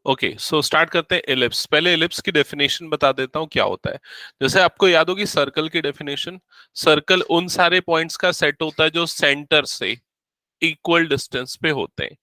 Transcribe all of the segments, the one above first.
Okay, so start करते हैं ellipse. पहले एलिप्स की डेफिनेशन बता देता हूँ क्या होता है। जैसे आपको याद होगी सर्कल की डेफिनेशन, सर्कल उन सारे पॉइंट्स का सेट होता है जो सेंटर से इक्वल डिस्टेंस पे होते हैं।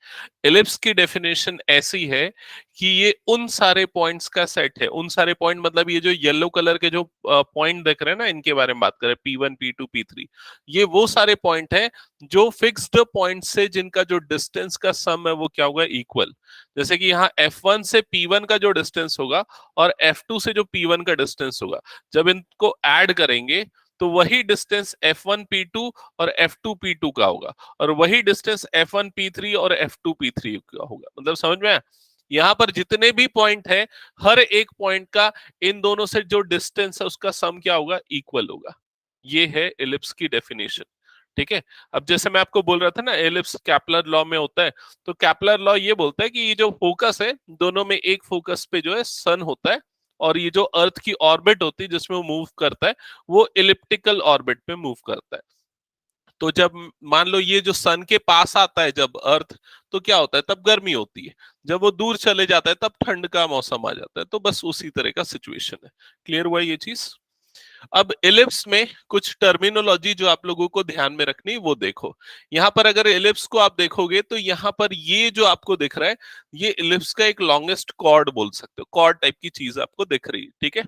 एलिप्स की डेफिनेशन ऐसी है कि ये उन सारे पॉइंट्स का सेट है। उन सारे पॉइंट मतलब ये जो येलो कलर के जो पॉइंट देख रहे हैं ना, इनके बारे में बात करें, P1 P2 P3, ये वो सारे पॉइंट है जो फिक्स्ड पॉइंट से जिनका जो डिस्टेंस का सम है वो क्या होगा, इक्वल। जैसे कि यहाँ F1 से P1 का जो डिस्टेंस होगा और F2 से जो P1 का डिस्टेंस होगा, जब इनको ऐड करेंगे तो वही डिस्टेंस F1 P2 और F2 P2 का होगा, और वही डिस्टेंस F1 P3 और F2 P3 का होगा। मतलब समझ में आया? यहाँ पर जितने भी पॉइंट है, हर एक पॉइंट का इन दोनों से जो डिस्टेंस है उसका सम क्या होगा, इक्वल होगा। ये है एलिप्स की डेफिनेशन। ठीक है। अब जैसे मैं आपको बोल रहा था ना, एलिप्स कैपलर लॉ में होता है, तो कैपलर लॉ ये बोलता है कि ये जो फोकस है, दोनों में एक फोकस पे जो है सन होता है, और ये जो अर्थ की ऑर्बिट होती है जिसमें वो मूव करता है, वो इलिप्टिकल ऑर्बिट पे मूव करता है। तो जब मान लो ये जो सन के पास आता है जब अर्थ, तो क्या होता है, तब गर्मी होती है। जब वो दूर चले जाता है तब ठंड का मौसम आ जाता है। तो बस उसी तरह का सिचुएशन है। क्लियर हुआ ये चीज? अब एलिप्स में कुछ टर्मिनोलॉजी जो आप लोगों को ध्यान में रखनी वो देखो। यहां पर अगर एलिप्स को आप देखोगे तो यहां पर ये जो आपको दिख रहा है, ये एलिप्स का एक लॉन्गेस्ट कॉर्ड बोल सकते हो, कॉर्ड टाइप की चीज आपको दिख रही है। ठीक है।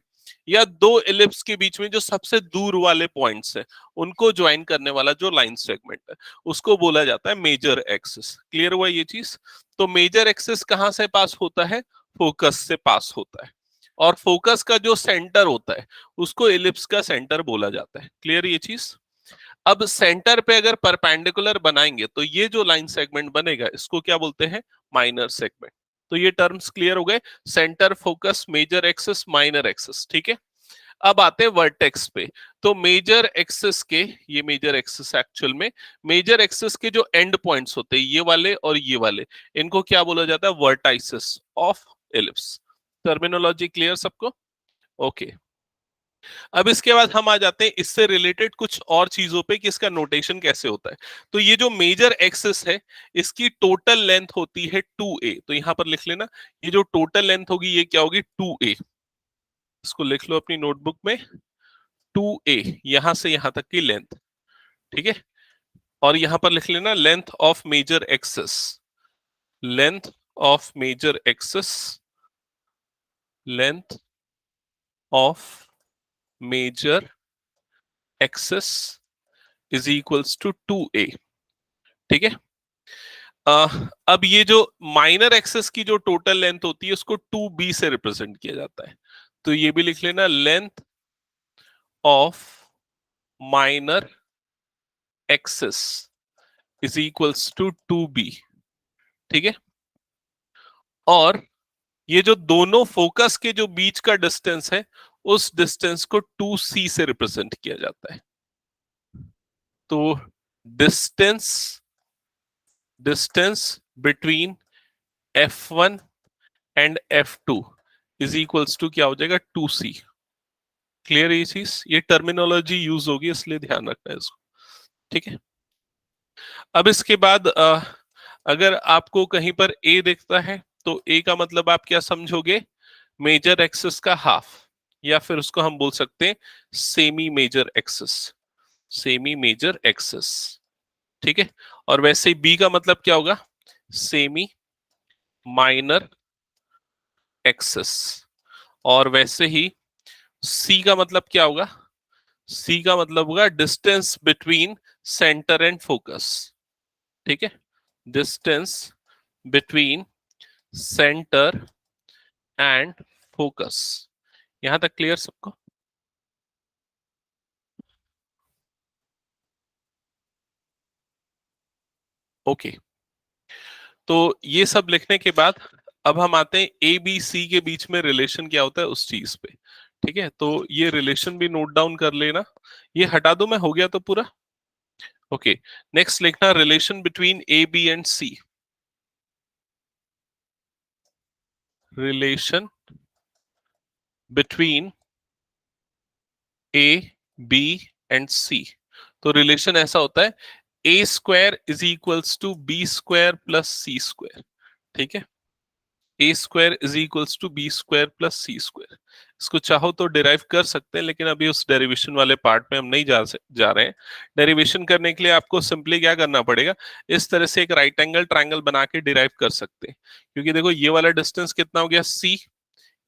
या दो एलिप्स के बीच में जो सबसे दूर वाले पॉइंट्स है, उनको ज्वाइन करने वाला जो लाइन सेगमेंट है, उसको बोला जाता है मेजर एक्सिस। क्लियर हुआ ये चीज? तो मेजर एक्सिस कहां से पास होता है, फोकस से पास होता है, और फोकस का जो सेंटर होता है उसको एलिप्स का सेंटर बोला जाता है। क्लियर ये चीज? अब सेंटर पे अगर परपेंडिकुलर बनाएंगे तो ये जो लाइन सेगमेंट बनेगा इसको क्या बोलते हैं, माइनर सेगमेंट। तो ये टर्म्स क्लियर हो गए, centre, focus, major axis, minor axis. ठीक है। अब आते हैं वर्टेक्स पे। तो मेजर एक्सिस के, ये मेजर एक्सिस एक्चुअल में, मेजर एक्सिस के जो एंड पॉइंट्स होते हैं, ये वाले और ये वाले, इनको क्या बोला जाता है, vertices of ellipse. Terminology clear सबको? ओके। अब इसके बाद हम आ जाते हैं इससे रिलेटेड कुछ और चीजों पे कि इसका नोटेशन कैसे होता है। तो ये जो मेजर एक्सिस है, इसकी टोटल लेंथ होती है 2a। तो यहां पर लिख लेना, ये जो टोटल लेंथ होगी ये क्या होगी, 2a। इसको लिख लो अपनी नोटबुक में, 2a, यहां से यहां तक की लेंथ। ठीक है। और यहां पर लिख लेना length of major axis, length of major axis, length of major axis is equals to 2a। ठीक है। अब ये जो माइनर एक्सिस की जो टोटल लेंथ होती है उसको 2b से रिप्रेजेंट किया जाता है। तो ये भी लिख लेना, length of minor axis is equals to 2b। ठीक है। और ये जो दोनों फोकस के जो बीच का डिस्टेंस है, उस डिस्टेंस को 2c से रिप्रेजेंट किया जाता है। तो distance, distance between F1 and F2 is equals to क्या हो जाएगा, 2c। क्लियर ये चीज? ये टर्मिनोलॉजी यूज होगी इसलिए ध्यान रखना है इसको। ठीक है। अब इसके बाद अगर आपको कहीं पर ए दिखता है तो ए का मतलब आप क्या समझोगे, मेजर एक्सिस का हाफ, या फिर उसको हम बोल सकते हैं semi major axis, semi major axis. ठीक है। और वैसे ही बी का मतलब क्या होगा, सेमी माइनर एक्सिस। और वैसे ही सी का मतलब क्या होगा, सी का मतलब होगा distance between centre and focus. ठीक है। Distance between centre and focus. यहां तक क्लियर सबको? ओके। तो ये सब लिखने के बाद अब हम आते हैं ए बी सी के बीच में रिलेशन क्या होता है उस चीज पे। ठीक है। तो ये रिलेशन भी नोट डाउन कर लेना। ये हटा दो, मैं हो गया तो पूरा। ओके। नेक्स्ट लिखना relation between A B and C, relation between A B and C. तो रिलेशन ऐसा होता है, A² is equals to B² plus C²। ठीक है। A square is equals to B square plus C square. इसको चाहो तो डिराइव कर सकते हैं, लेकिन अभी उस डेरिवेशन वाले पार्ट में हम नहीं जा रहे हैं। डेरिवेशन करने के लिए आपको सिंपली क्या करना पड़ेगा, इस तरह से एक राइट एंगल ट्रायंगल बना के डिराइव कर सकते हैं। क्योंकि देखो ये वाला डिस्टेंस कितना हो गया सी,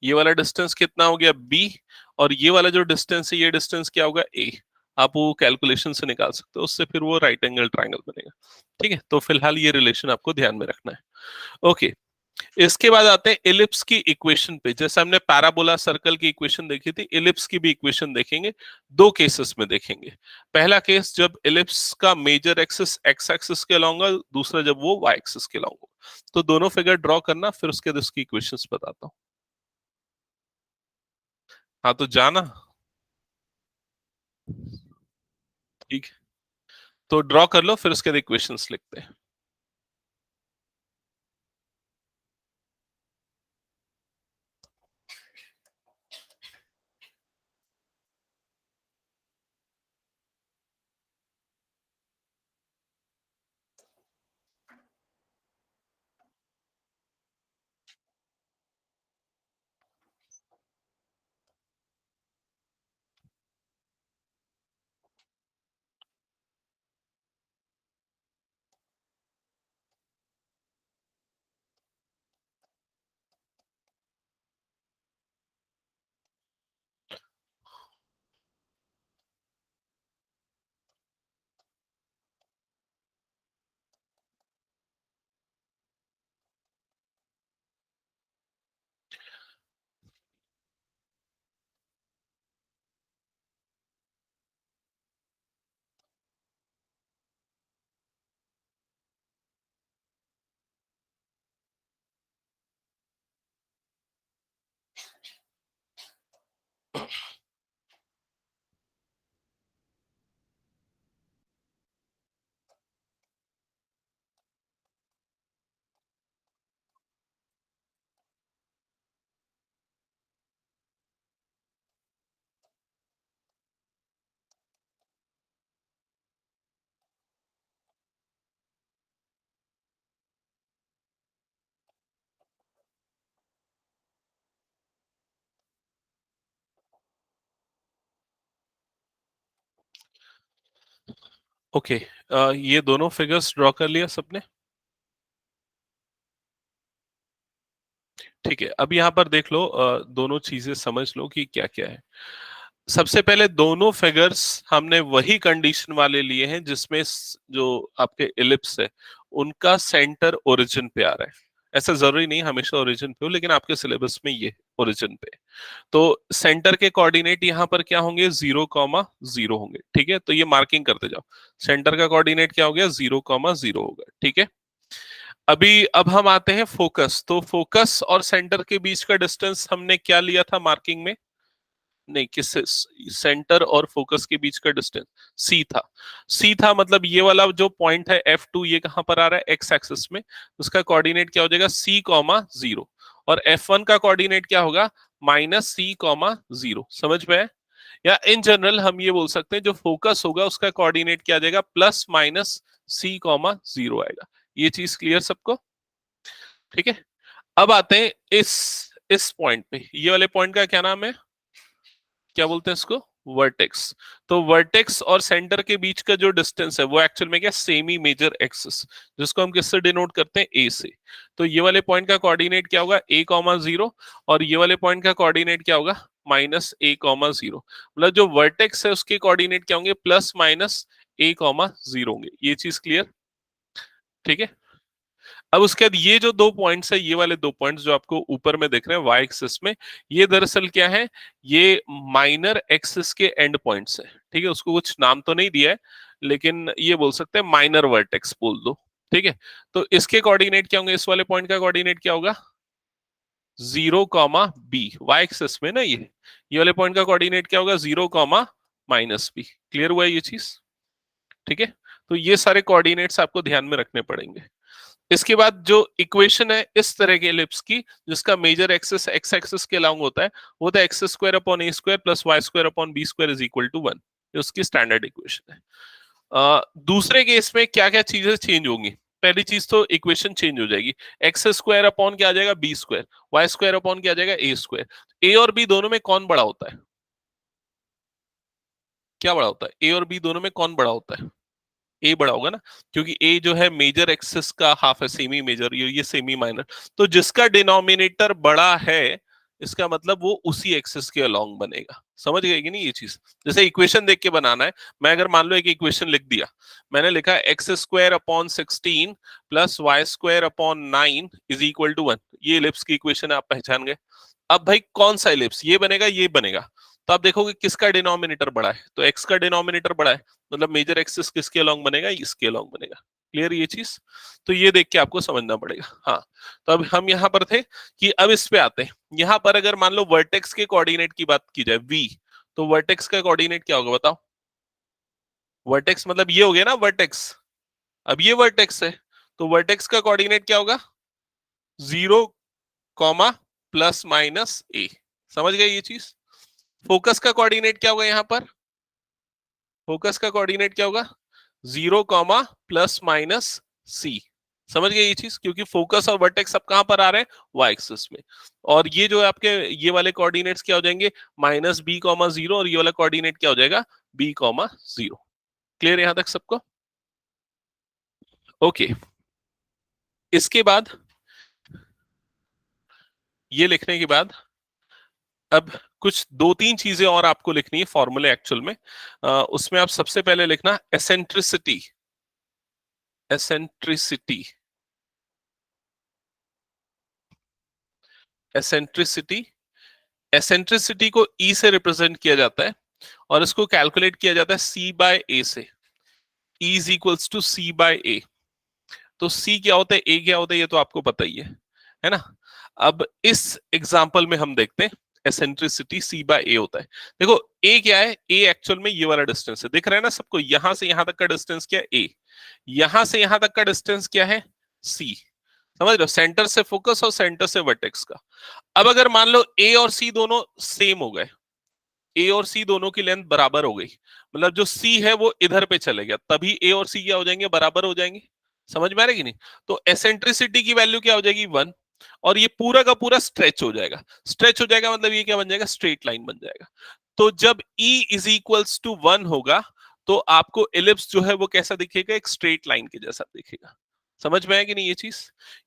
ये वाला डिस्टेंस कितना हो गया बी, और ये वाला जो डिस्टेंस है ये डिस्टेंस क्या होगा ए। आप वो कैलकुलेशन से निकाल सकते हो, उससे फिर वो राइट एंगल ट्रायंगल बनेगा। ठीक है, तो फिलहाल ये रिलेशन आपको ध्यान में रखना है। ओके, इसके बाद आते हैं एलिप्स की इक्वेशन पे। जैसे हमने पैराबोला सर्कल की इक्वेशन देखी थी, एलिप्स की भी इक्वेशन देखेंगे। दो केसेस में देखेंगे। पहला केस जब एलिप्स का मेजर एक्सिस एक्स एक्सिस के अलॉन्ग, दूसरा जब वो वाई एक्सिस के अलॉन्ग हो। तो दोनों फिगर ड्रॉ करना, फिर उसके बाद उसकी इक्वेशंस बताता हूं। हाँ तो जाना। ठीक है, तो ड्रॉ कर लो, फिर उसके बाद इक्वेशंस लिखते हैं। ओके, ये दोनों फिगर्स ड्रॉ कर लिया सबने। ठीक है, अब यहाँ पर देख लो, दोनों चीजें समझ लो कि क्या क्या है। सबसे पहले दोनों फिगर्स हमने वही कंडीशन वाले लिए हैं जिसमें जो आपके इलिप्स है उनका सेंटर ओरिजिन पे आ रहा है। ऐसा जरूरी नहीं हमेशा ओरिजिन पे हो, लेकिन आपके सिलेबस में ये ओरिजिन पे। तो सेंटर के कोऑर्डिनेट यहाँ पर क्या होंगे, 0,0 होंगे। ठीक है, तो ये मार्किंग करते जाओ। सेंटर का कोऑर्डिनेट क्या हो गया, 0,0 होगा। ठीक है, अभी अब हम आते हैं फोकस। तो फोकस और सेंटर के बीच का डिस्टेंस हमने क्या लिया था मार्किंग में, नहीं किससे, सेंटर और फोकस के बीच का डिस्टेंस सी था। सी था मतलब ये वाला जो पॉइंट है F2, ये कहां पर आ रहा है, एक्स एक्सिस में। उसका कोऑर्डिनेट क्या हो जाएगा, C,0। और F1 का कोऑर्डिनेट क्या होगा, -C,0। समझ में है? या इन जनरल हम ये बोल सकते हैं जो फोकस होगा उसका कोऑर्डिनेट क्या आ जाएगा, +-C,0 आएगा। ये चीज क्लियर सबको? ठीक है, अब आते हैं इस पॉइंट पे। ये वाले पॉइंट का क्या नाम है, क्या बोलते हैं इसको, वर्टेक्स। तो वर्टेक्स और सेंटर के बीच का जो डिस्टेंस है वो एक्चुअल में क्या, सेमी मेजर एक्सिस, जिसको हम किससे डिनोट करते हैं, ए से। तो ये वाले पॉइंट का कोऑर्डिनेट क्या होगा, A,0, और ये वाले पॉइंट का कोऑर्डिनेट क्या होगा, -A,0। मतलब जो वर्टेक्स है उसके कोऑर्डिनेट क्या होंगे, +-A,0 होंगे। ये चीज क्लियर? ठीक है, अब उसके बाद ये जो दो पॉइंट्स है, ये वाले दो पॉइंट्स जो आपको ऊपर में दिख रहे हैं वाई एक्सिस में, ये दरअसल क्या है, ये माइनर एक्सिस के एंड पॉइंट्स है। ठीक है, उसको कुछ नाम तो नहीं दिया है, लेकिन ये बोल सकते हैं माइनर वर्टेक्स बोल दो। ठीक है, तो इसके कोऑर्डिनेट क्या होंगे, इस वाले पॉइंट का कोऑर्डिनेट क्या होगा, 0,B, वाई एक्सिस में ना। ये वाले पॉइंट का कोऑर्डिनेट क्या होगा, 0,-B। क्लियर हुआ है ये चीज? ठीक है, तो ये सारे कोऑर्डिनेट्स आपको ध्यान में रखने पड़ेंगे। इसके बाद जो इक्वेशन है इस तरह के एलिप्स की, जिसका मेजर एक्सिस एक्स एक्सिस के अलॉन्ग होता है, वो होता है x² + a² + y² / b² = 1। ये उसकी स्टैंडर्ड इक्वेशन है। दूसरे केस में क्या क्या चीजें चेंज होंगी, पहली चीज तो इक्वेशन चेंज हो जाएगी, एक्स स्क्वायर अपॉन क्या आ जाएगा B square, Y square upon क्या आ जाएगा ए स्क्वायर। ए और बी दोनों में कौन बड़ा होता है, क्या बड़ा होता है, ए और बी दोनों में कौन बड़ा होता है, ए बड़ा होगा ना, क्योंकि ए जो है मेजर एक्सिस का हाफ है, सेमी मेजर, ये सेमी माइनर। तो जिसका डिनोमिनेटर बड़ा है इसका मतलब वो उसी एक्सिस के अलोंग बनेगा। समझ गए कि नहीं ये चीज, जैसे इक्वेशन देख के बनाना है। मैं अगर मान लो एक इक्वेशन लिख दिया, मैंने लिखा X square upon 16 plus Y square upon 9 is equal to 1, ये इलिप्स की इक्वेशन है, आप पहचान गए। अब भाई कौन सा इलिप्स, ये बनेगा ये बनेगा, तो आप देखोगे किसका डिनोमिनेटर बड़ा है, तो एक्स का डिनोमिनेटर बड़ा है, मतलब मेजर एक्सिस किसके अलोंग बनेगा, इसके अलोंग बनेगा। क्लियर ये चीज, तो ये देख के आपको समझना पड़ेगा। हाँ, तो अब हम यहां पर थे कि अब इस पे आते हैं। यहां पर अगर मान लो वर्टेक्स के कोऑर्डिनेट की बात की जाए वी, तो वर्टेक्स का कोऑर्डिनेट क्या होगा बताओ, वर्टेक्स मतलब ये हो गया ना वर्टेक्स, अब ये वर्टेक्स है, तो वर्टेक्स का कोऑर्डिनेट क्या होगा, 0, प्लस माइनस ए। समझ गए ये चीज। फोकस का कोऑर्डिनेट क्या होगा यहाँ पर, फोकस का कोऑर्डिनेट क्या होगा, 0, प्लस माइनस सी। समझ गए ये चीज, क्योंकि फोकस और वर्टेक्स अब कहां पर आ रहे हैं, वाई एक्सिस में। और ये जो है आपके ये वाले कोऑर्डिनेट्स क्या हो जाएंगे, -b, 0, और ये वाला कोऑर्डिनेट क्या हो जाएगा, b, 0। क्लियर यहां तक सबको, ओके। इसके बाद ये लिखने के बाद अब कुछ दो तीन चीजें और आपको लिखनी है फॉर्मूले एक्चुअल में। उसमें आप सबसे पहले लिखना एसेंट्रिसिटी, एसेंट्रिसिटी, एसेंट्रिसिटी। एसेंट्रिसिटी को ई से रिप्रेजेंट किया जाता है और इसको कैलकुलेट किया जाता है सी बाय ए से, E is equals to C by A. तो सी क्या होता है, ए क्या होता है, ये तो आपको पता ही है ना। अब इस एग्जाम्पल में हम देखते हैं एसेंट्रिसिटी सी बाय ए होता है। देखो ए क्या है, ए एक्चुअल में ये वाला डिस्टेंस है, दिख रहा है ना सबको, यहां से यहां तक का डिस्टेंस क्या है ए, यहां से यहां तक का डिस्टेंस क्या है सी। समझ रहे हो, सेंटर से फोकस और सेंटर से वर्टेक्स का। अब अगर मान लो ए और सी दोनों सेम हो गए, ए और सी दोनों की लेंथ बराबर हो गई, मतलब जो सी है वो इधर पे चले गया, तभी ए और सी क्या हो जाएंगे, बराबर हो जाएंगे। समझ में आ रहा है कि नहीं। तो एसेंट्रिसिटी की वैल्यू क्या हो जाएगी 1, और ये पूरा का पूरा स्ट्रेच हो जाएगा। स्ट्रेच हो जाएगा मतलब ये क्या बन जाएगा, स्ट्रेट लाइन बन जाएगा। तो जब E इज इक्वल्स टू 1 होगा तो आपको एलिप्स जो है वो कैसा दिखेगा, एक स्ट्रेट लाइन के जैसा दिखेगा। समझ में आया कि नहीं ये चीज,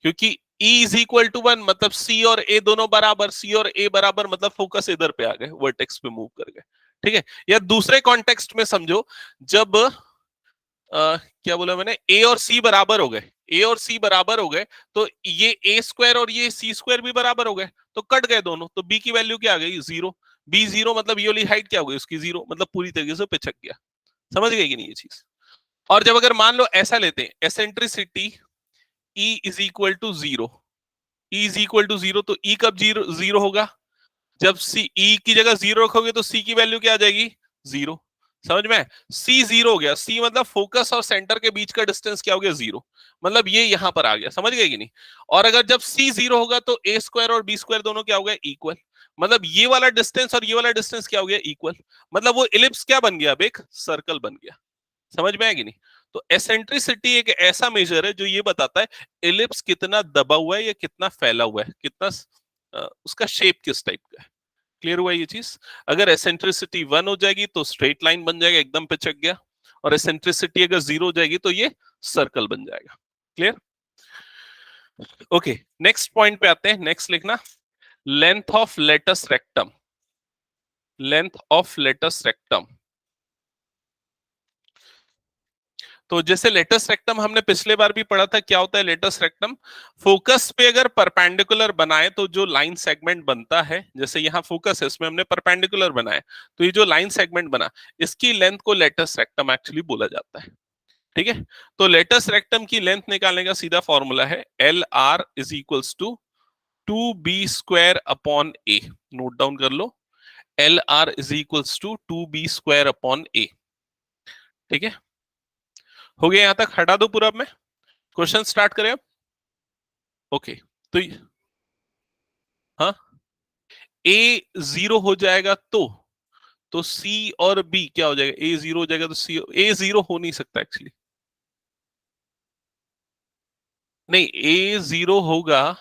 क्योंकि E इज इक्वल टू 1 मतलब C और A दोनों बराबर, C और A बराबर मतलब फोकस इधर पे आ गए, वर्टेक्स पे मूव कर गए। ठीक है, या दूसरे कॉन्टेक्स्ट में समझो, जब क्या बोला मैंने, ए और सी बराबर हो गए, ए और सी बराबर हो गए, तो ये ए स्क्वायर और ये सी स्क्वायर भी बराबर हो गए, तो कट गए दोनों, तो बी की वैल्यू क्या आ गई 0। b 0 मतलब ये वाली हाइट क्या हो गई उसकी 0, मतलब पूरी तरीके से पिछक गया। समझ गए कि नहीं ये चीज। और जब अगर मान लो ऐसा लेते हैं eccentricity E is equal to 0, E is equal to 0, तो E कब 0 होगा, जब सी ई की जगह 0 रखोगे तो सी की वैल्यू क्या आ जाएगी 0। समझ में, सी 0 हो गया, सी मतलब फोकस और सेंटर के बीच का डिस्टेंस क्या हो गया 0, मतलब ये यहां पर आ गया। समझ गए कि नहीं। और अगर जब सी 0 होगा तो ए स्क्वायर और बी स्क्वायर दोनों क्या हो गया इक्वल, मतलब ये वाला डिस्टेंस और ये वाला डिस्टेंस क्या हो गया इक्वल, मतलब वो इलिप्स क्या बन गया, अब एक सर्कल बन गया। समझ में आएगी नहीं। तो एसेंट्रिसिटी एक ऐसा मेजर है जो ये बताता है इलिप्स कितना दबा हुआ है या कितना फैला हुआ है, कितना उसका शेप किस टाइप का है। क्लियर हुआ ये चीज। अगर एसेंट्रिसिटी 1 हो जाएगी तो स्ट्रेट लाइन बन जाएगा, एकदम पिचक गया, और एसेंट्रिसिटी अगर 0 हो जाएगी तो ये सर्कल बन जाएगा। Clear, okay. नेक्स्ट पॉइंट पे आते हैं, नेक्स्ट लिखना length of latus rectum, length of latus rectum. तो जैसे लेटस रेक्टम हमने पिछले बार भी पढ़ा था, क्या होता है लेटस रेक्टम, फोकस पे अगर परपेंडिकुलर बनाए तो जो लाइन सेगमेंट बनता है, जैसे यहाँ फोकस है इसमें हमने परपेंडिकुलर बनाए, तो ये जो लाइन सेगमेंट बना इसकी लेंथ को लेटस रेक्टम एक्चुअली बोला जाता है। ठीक है, तो लेटस रेक्टम की लेंथ निकालने का सीधा फॉर्मूला है LR is equals to 2b² upon A. Note down कर लो, LR is equals to 2b² upon A. ठीक है, हो गया यहां तक, हटा दो पूरा। अब मैं क्वेश्चन स्टार्ट करें अब। ओके, तो हाँ, ए 0 हो जाएगा तो सी और बी क्या हो जाएगा, ए 0 हो जाएगा तो सी, ए 0 हो नहीं सकता एक्चुअली। नहीं, ए जीरो होगा,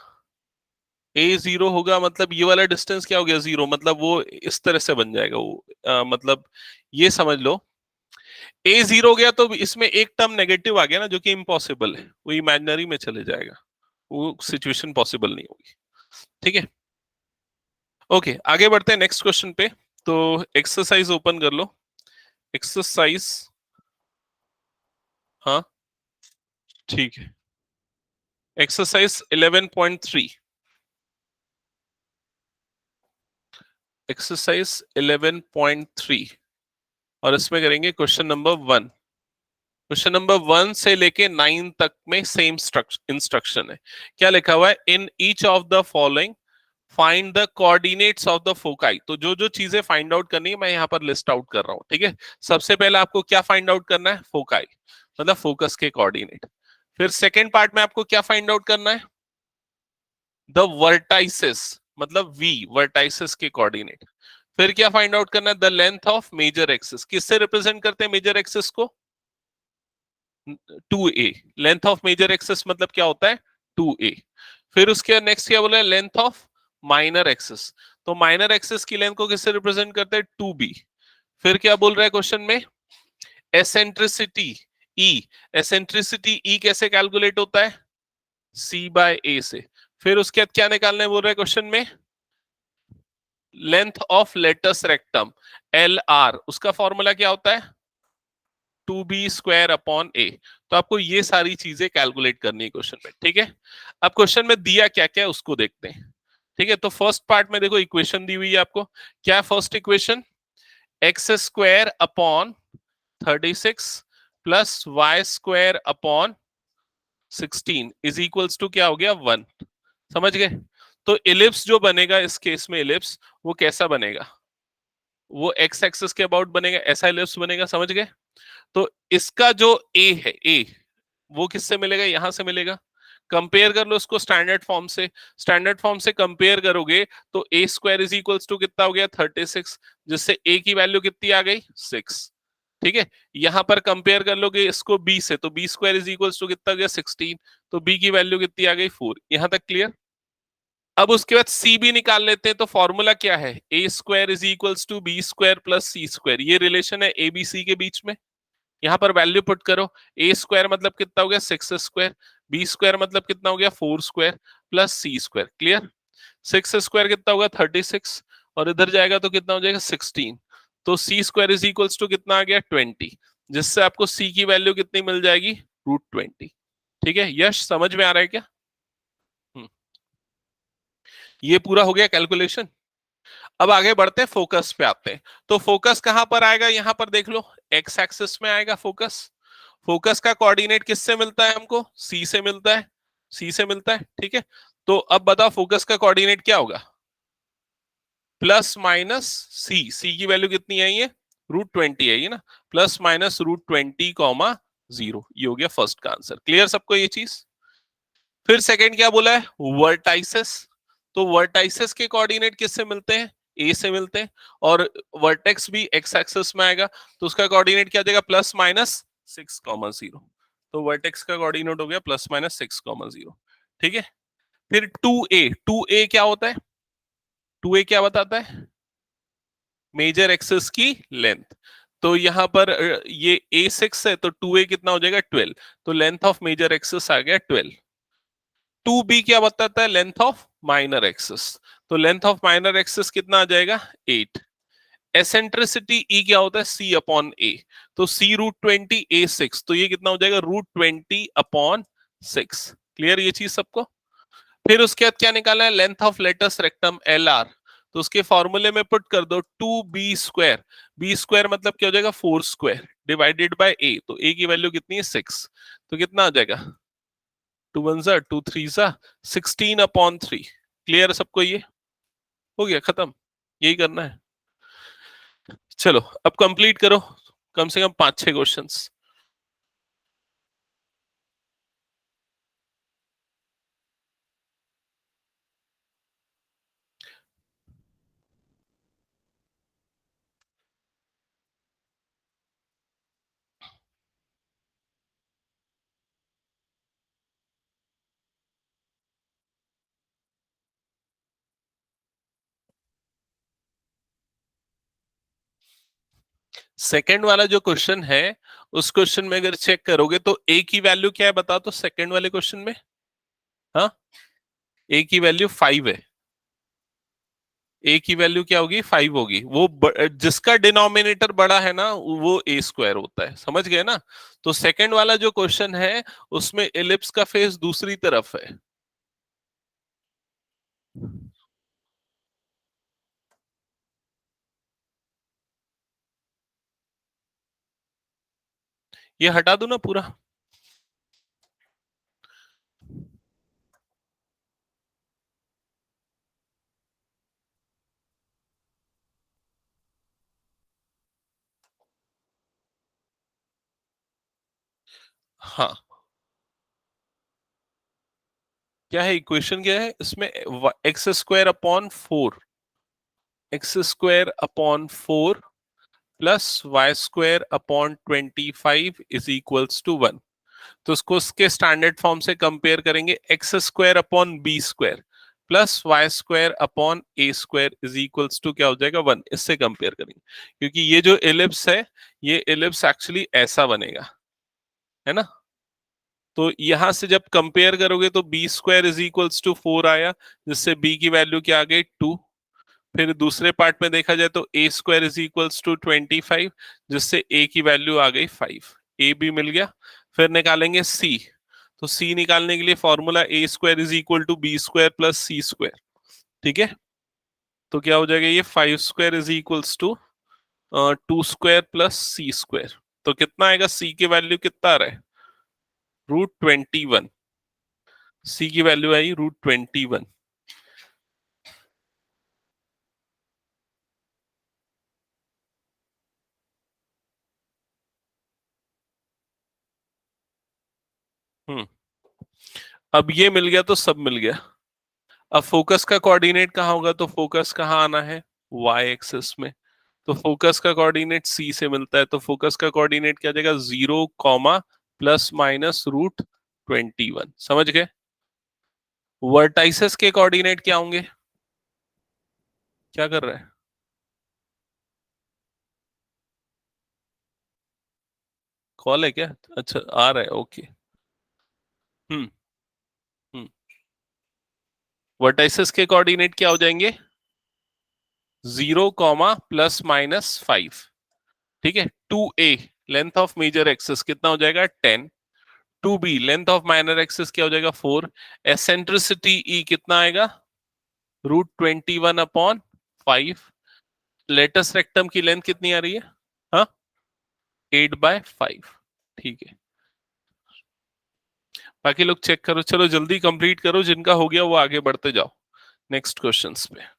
ए जीरो होगा मतलब ये वाला डिस्टेंस क्या हो गया, जीरो, मतलब वो इस तरह से बन जाएगा वो, मतलब ये समझ लो, ए जीरो हो गया तो इसमें एक टर्म नेगेटिव आ गया ना, जो कि इम्पॉसिबल है, वो इमेजिनरी में चले जाएगा, वो सिचुएशन पॉसिबल नहीं होगी। ठीक है, ओके, आगे बढ़ते हैं नेक्स्ट क्वेश्चन पे। तो एक्सरसाइज ओपन कर लो, एक्सरसाइज, हाँ ठीक है, एक्सरसाइज 11.3, एक्सरसाइज 11.3, और इसमें करेंगे क्वेश्चन नंबर 1। क्वेश्चन नंबर 1 से लेके 9 तक में सेम इंस्ट्रक्शन है। क्या लिखा हुआ है, in each of the following find the coordinates of the foci. तो जो जो चीजें फाइंड आउट करनी है मैं यहाँ पर लिस्ट आउट कर रहा हूँ, ठीक है। सबसे पहले आपको क्या फाइंड आउट करना है, फोकाई, मतलब फोकस के कोऑर्डिनेट। फिर सेकेंड पार्ट में आपको क्या फाइंड आउट करना है, द वर्टाइसिस, मतलब वी, वर्टाइसिस के कोऑर्डिनेट। फिर क्या फाइंड आउट करना है, the length of major axis. किससे रिप्रेजेंट करते हैं मेजर एक्सिस को, 2a। Length of major axis मतलब क्या होता है, 2a। फिर उसके नेक्स्ट क्या बोला है, लेंथ ऑफ माइनर एक्सिस। तो माइनर एक्सिस की लेंथ को किससे रिप्रेजेंट करते हैं, 2b। फिर क्या बोल रहा है क्वेश्चन में, एसेंट्रिसिटी E। एसेंट्रिसिटी E कैसे कैलकुलेट होता है, C बाय A से। फिर उसके बाद क्या निकालना है बोल रहा है क्वेश्चन में, length of latus rectum, LR, उसका फॉर्मूला क्या होता है, 2b² अपॉन a। तो आपको ये सारी चीजें कैलकुलेट करनी है क्वेश्चन में, ठीक है। अब क्वेश्चन में दिया क्या क्या है उसको देखते हैं, ठीक है। तो फर्स्ट पार्ट में देखो इक्वेशन दी हुई है आपको, क्या first equation, x² upon 36 plus y² upon 16 is equals to क्या हो गया, 1। समझ गए। तो इलिप्स जो बनेगा इस केस में, इलिप्स वो कैसा बनेगा, वो एक्स एक्सिस के अबाउट बनेगा, ऐसा इलिप्स बनेगा, समझ गए। तो इसका जो ए है, ए वो किससे मिलेगा, यहां से मिलेगा। कंपेयर कर लो इसको स्टैंडर्ड फॉर्म से, स्टैंडर्ड फॉर्म से कंपेयर करोगे तो a² इज इक्वल्स टू कितना हो गया, 36, जिससे a की वैल्यू कितनी आ गई, 6। ठीक है, यहां पर कंपेयर कर लोगे इसको b से, तो b² इज इक्वल्स टू कितना हो गया, 16। तो b की वैल्यू कितनी आ गई, 4। यहां तक क्लियर। अब उसके बाद सी भी निकाल लेते हैं। तो फॉर्मूला क्या है, a² is equals to b² plus c², ये रिलेशन है ए बी सी के बीच में। यहां पर वैल्यू पुट करो, a² मतलब कितना हो गया, 6², b² मतलब कितना हो गया, 4² प्लस c²। क्लियर। 6² कितना होगा, 36, और इधर जाएगा तो कितना हो जाएगा, 16। तो c² इज इक्वल्स टू कितना आ गया, 20, जिससे आपको c की वैल्यू कितनी मिल जाएगी, √20। ठीक है, यश समझ में आ रहा है क्या। हम्म, ये पूरा हो गया कैलकुलेशन। अब आगे बढ़ते हैं, फोकस पे आते हैं। तो फोकस कहां पर आएगा, यहां पर देख लो, एक्स एक्सिस में आएगा फोकस। फोकस का कोऑर्डिनेट किससे मिलता है हमको, सी से मिलता है, सी से मिलता है, ठीक है। तो अब बताओ फोकस का कोऑर्डिनेट क्या होगा, +- सी की वैल्यू कितनी है, ये √20 है ये ना, +- √20, 0। ये हो गया फर्स्ट का आंसर। क्लियर सबको ये चीज। फिर सेकंड क्या बोला है, वर्टाइसेस। तो वर्टाइसेस के कोऑर्डिनेट किससे मिलते हैं, ए से मिलते हैं, और वर्टेक्स भी एक्स एक्सिस में आएगा, तो उसका कोऑर्डिनेट क्या देगा, +-6, 0। तो वर्टेक्स का कोऑर्डिनेट हो गया +-6, 0। ठीक है। फिर 2a क्या होता है, 2a क्या बताता है, मेजर एक्सिस की लेंथ। तो यहां पर ये a6 है, तो 2a कितना हो जाएगा, 12। तो लेंथ ऑफ मेजर एक्सिस आ गया 12। 2b क्या बताता है, लेंथ ऑफ माइनर एक्सिस। तो लेंथ ऑफ माइनर एक्सिस कितना आ जाएगा, 8। एसेंट्रिसिटी ई क्या होता है, c/a। तो c √20, a6, तो ये कितना हो जाएगा, √20/6। क्लियर ये चीज सबको। फिर उसके बाद क्या निकालना है, length of latus rectum, LR। तो उसके फॉर्मूले में पुट कर दो 2b², b² मतलब क्या हो जाएगा, 4² डिवाइडेड बाय a। तो a की वैल्यू कितनी है, 6। तो कितना आ जाएगा, 2 1 2 3 16/3। क्लियर सबको ये, हो गया खत्म, यही करना है। चलो अब कंप्लीट करो, कम से कम 5 6 क्वेश्चंस। सेकंड वाला जो क्वेश्चन है, उस क्वेश्चन में अगर चेक करोगे तो ए की वैल्यू क्या है बता, तो सेकंड वाले क्वेश्चन में, हाँ, ए की वैल्यू 5 है। ए की वैल्यू क्या होगी? 5 होगी। वो जिसका डिनोमिनेटर बड़ा है ना, वो ए स्क्वायर होता है, समझ गए ना? तो सेकंड वाला जो क्वेश्चन है, उसमें एलिप्स का फेस दूसरी तरफ है। ये हटा दूं ना पूरा? हाँ, क्या है इक्वेशन? क्या है इसमें? X square upon 4, X square upon 4 plus Y square upon 25 is equals to 1। तो उसको उसके स्टैंडर्ड फॉर्म से कंपेयर करेंगे, X square upon B square plus Y square upon A square is equals to क्या हो जाएगा? 1। इससे कंपेयर करेंगे, क्योंकि ये जो एलिप्स है, ये एलिप्स एक्चुअली ऐसा बनेगा, है ना? तो यहां से जब कंपेयर करोगे तो B square is equals to 4 आया, जिससे बी की वैल्यू क्या आ गई? 2। फिर दूसरे पार्ट में देखा जाए तो ए स्क्वायर इज इक्वल्स टू 25, जिससे ए की वैल्यू आ गई 5। ए भी मिल गया। फिर निकालेंगे सी। तो सी निकालने के लिए formula A square is equal to B square plus C square. ठीक है? तो क्या हो जाएगा? ये 5 square is equals to 2 square plus C square. तो कितना आएगा? सी की वैल्यू कितना आ रहा है? √21। सी की वैल्यू आई √21। हम्म। अब ये मिल गया तो सब मिल गया। अब फोकस का कोऑर्डिनेट कहाँ होगा? तो फोकस कहाँ आना है? वाई एक्सिस में। तो फोकस का कोऑर्डिनेट सी से मिलता है, तो फोकस का कोऑर्डिनेट क्या जाएगा? 0, प्लस माइनस √21। समझ गए? वर्टाइसेस के कोऑर्डिनेट क्या होंगे? क्या कर रहे हैं? कॉल है क्या? अच्छा, आ रहा है, ओके। हम्म। हम्म। वर्टाइसेस के कोऑर्डिनेट क्या हो जाएंगे? 0, प्लस माइनस 5। ठीक है? 2a length of major axis कितना हो जाएगा? 10। 2b length of minor axis क्या हो जाएगा? 4। एसेंट्रिसिटी ई कितना आएगा? √21/5। लेटस रेक्टम की लेंथ कितनी आ रही है? हाँ, 8/5। ठीक है, बाकी लोग चेक करो। चलो जल्दी कंप्लीट करो, जिनका हो गया वो आगे बढ़ते जाओ नेक्स्ट क्वेश्चंस पे।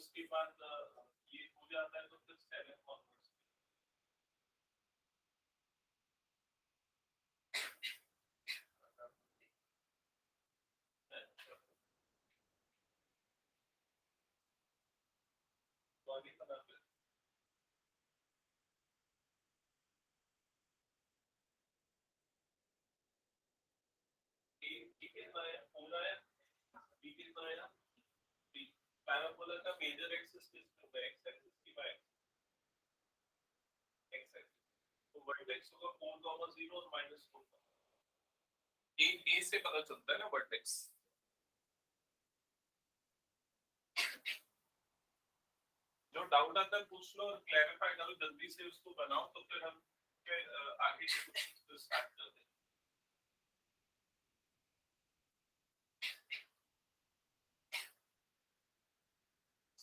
उसके बाद ये हो जाता है तो फिर 7 onwards तो आगे का कितना है पूरा है बी कितना है पैराबोला का मेजर एक्सिस किसका होगा एक्स एक्सिस की बाय एक्स एक्सिस तो वर्टेक्स होगा 4,0 और -4 ए से पता चलता है ना वर्टेक्स जो डाउट आता है पूछ लो और क्लैरिफाई करो जल्दी से उसको बनाओ तो फिर हम आगे स्टार्ट करते हैं